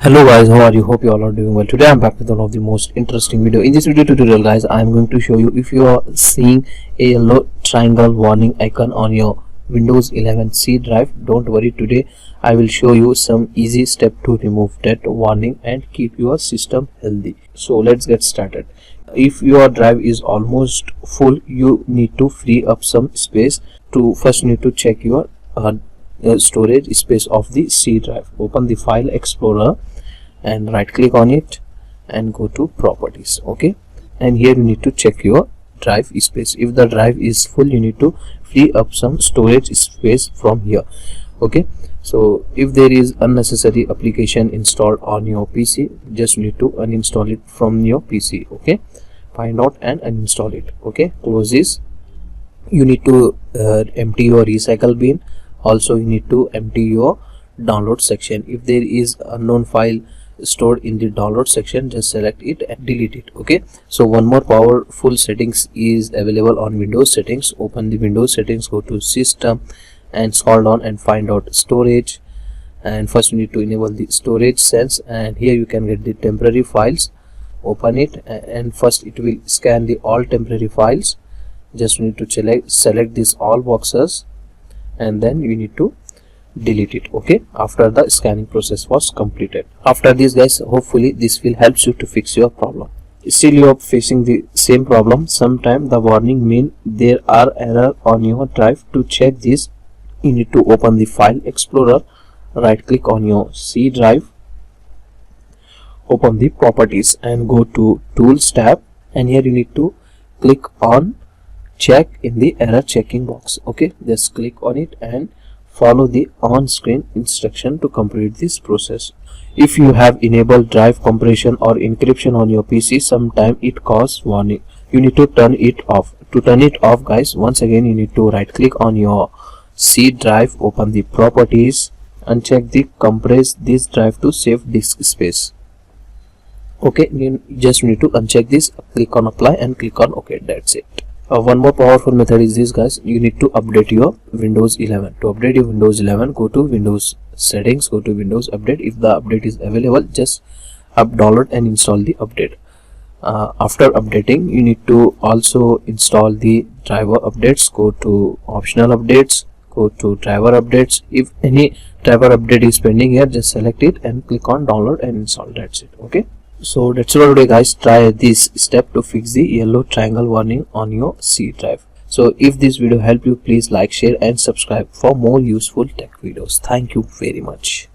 Hello guys, how are you? Hope you all are doing well. Today I'm back with one of the most interesting video. In this video tutorial guys, I'm going to show you if you are seeing a yellow triangle warning icon on your Windows 11 C drive. Don't worry, today I will show you some easy step to remove that warning and keep your system healthy. So let's get started. If your drive is almost full, you need to free up some space. First you need to check your storage space of the C drive. Open the File Explorer and right click on it and go to Properties. Okay, and here you need to check your drive space. If the drive is full, you need to free up some storage space from here. Okay, so if there is unnecessary application installed on your PC, just need to uninstall it from your PC. Okay, find out and uninstall it. Okay, close this. You need to empty your recycle bin. Also you need to empty your download section. If there is unknown file stored in the download section, just select it and delete it. Okay, so one more powerful settings is available on Windows settings. Open the Windows settings, go to System and scroll down and find out storage, and first you need to enable the storage sense, and here you can get the temporary files. Open it and first it will scan the all temporary files. Just need to select these all boxes and then you need to delete it. Okay, after the scanning process was completed. After this guys, hopefully this will help you to fix your problem. Still you are facing the same problem, sometime the warning mean there are error on your drive. To check this, you need to open the File Explorer, right click on your C drive, open the Properties and go to Tools tab, and here you need to click on Check in the error checking box. Okay, just click on it and follow the on-screen instruction to complete this process. If you have enabled drive compression or encryption on your PC, sometime it causes warning. You need to turn it off. To turn it off guys, once again you need to right click on your C drive, open the Properties, uncheck the compress this drive to save disk space. Okay, you just need to uncheck this, click on apply and click on OK. That's it. One more powerful method is this guys, you need to update your Windows 11. To update your Windows 11, go to Windows settings, go to Windows update. If the update is available, just download and install the update. After updating, you need to also install the driver updates. Go to optional updates, go to driver updates. If any driver update is pending here, just select it and click on download and install. That's it. Okay, so that's all today guys. Try this step to fix the yellow triangle warning on your C drive. So if this video helped you, please like, share and subscribe for more useful tech videos. Thank you very much.